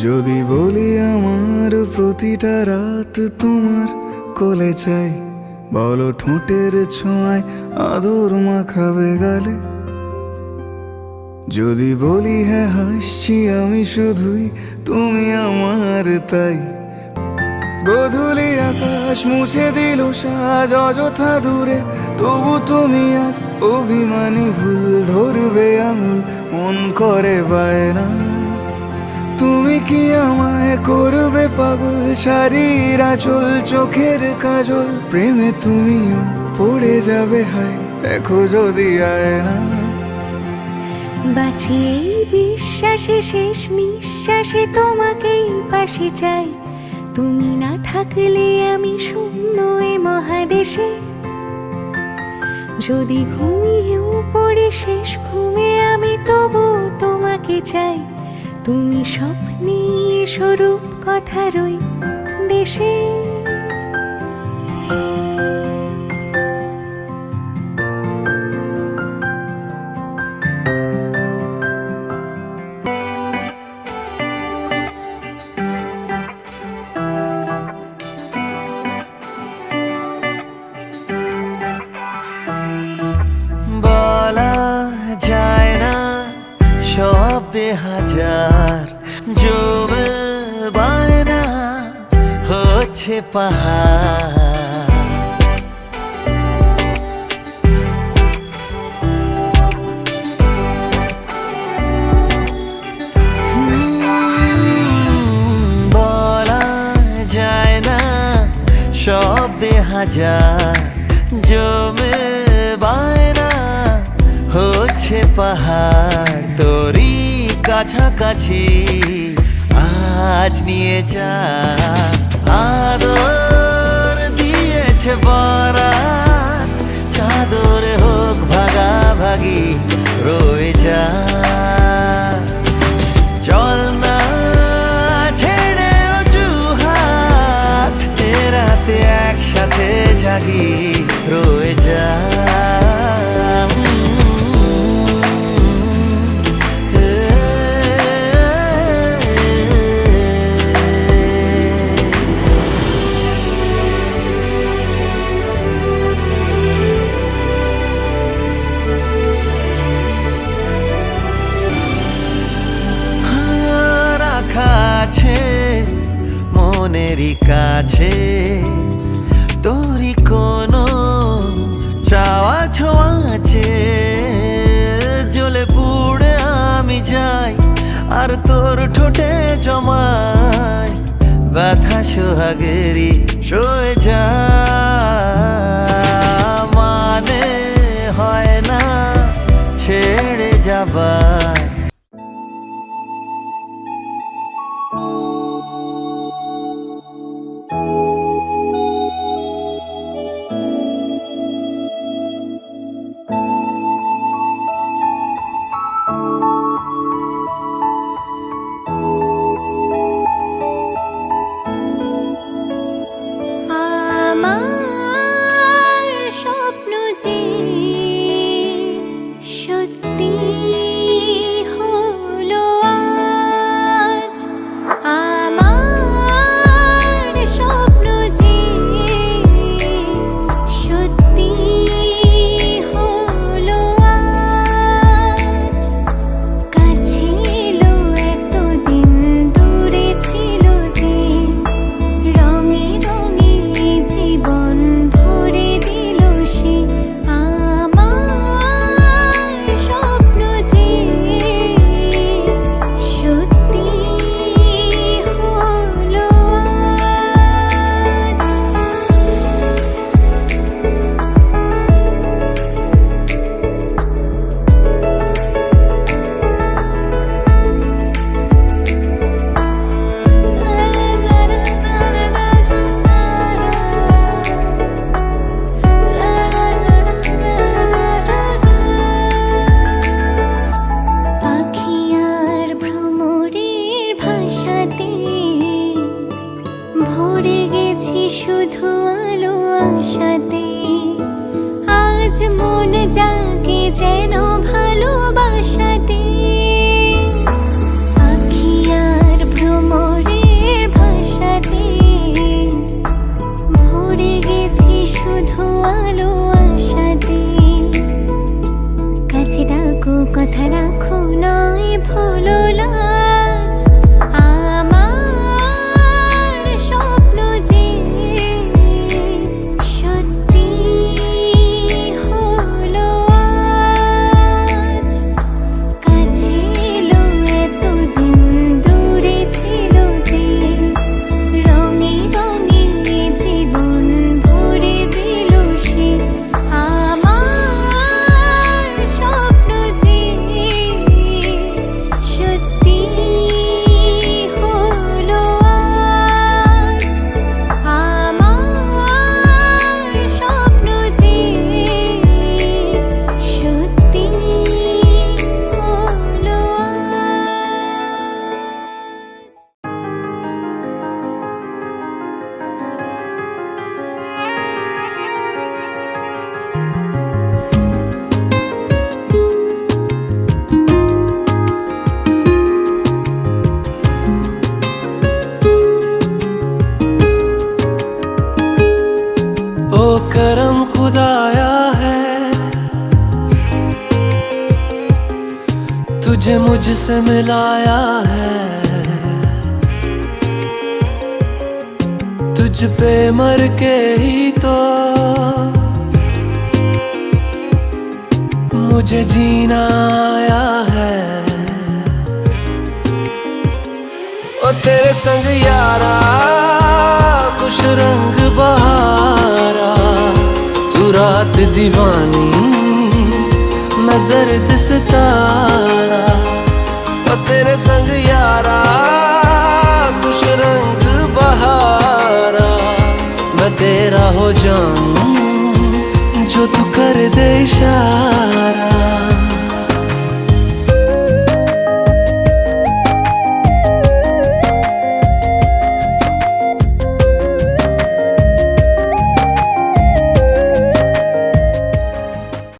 যদি বলি আমার প্রতিটা রাত তোমার কোলে চাই, বলো ঠোঁটের ছোঁয়ায় আদর মাখাবে গালে। যদি বলি হ্যাঁ হাসছি আমি শুধুই, তুমি আমার তাই। গোধূলি আকাশ মুছে দিল সাজ অযথা দূরে, তবু তুমি আজ অভিমানী ভুল ধরবে আঙুল, মন করে বায়না। তুমি কি আমায় করবে পাগল, শাড়ির আঁচল চোখের কাজল, প্রেমে তুমিও পড়ে যাবে হায় দেখো যদি আয়না। বাঁচি এই বিশ্বাসে শেষ নিঃশ্বাসে তোমাকেই পাশে চাই, তুমি না থাকলে আমি শূন্য এ মহাদেশে। যদি ঘুমিয়েও পড়ে শেষ ঘুমে আমি তবু তোমাকে চাই, তুমি স্বপ্নে স্বরূপ কথারই দেশে। বলা যায় না শব্দে হাজার, জমে বায়না হচ্ছে পাহাড়। বলা যায় না শব্দে হাজার, জমে বায়না হচ্ছে পাহাড়। তোরই কাছাকাছি আজ নিয়ে যা, আদর দিয়েছে বরাত, চাদর হোক ভাগাভাগি রয়ে যা। চল না ছেড়ে অজুহাত, রাতে একসাথে জাগি রয়ে যা। মনেরই কাছে তোরই কোনো চাওয়া ছোঁয়াছে, জ্বলে পুড়ে আমি যাই আর তোর ঠোঁটে জমায় ব্যথা সোহাগেরই সয়ে যা। মানে হয় না ছেড়ে যাবার, শুধু আলো আশাতে। আজ মন জাগে যেন ভালোবাসাতে। পাখি আর ভ্রমরের ভাষাতে ভরে গেছি শুধু আলো আশাতে। কাছে ডাকো কথা রাখো নয় ভুলো লাজ। আমার স্বপ্ন যে সত্যি হলো আজ। কাছে এলো এতদিন দূরে ছিল যে। রঙে রঙে জীবন ভরে দিল সে। আমার স্বপ্ন যে সত্যি হলো আজ। আমার স্বপ্ন যে সত্যি হলো আজ। ओ करम खुदाया है तुझे मुझसे मिलाया है। तुझ पे मर के ही तो मुझे जीना आया है। ओ तेरे संग यारा खुश रंग बहारा। तू रात दीवानी मैं जर्द सितारा। ओ तेरे संग यारा खुश रंग बहारा। मैं तेरा हो जाऊं जो तू कर दे इशारा।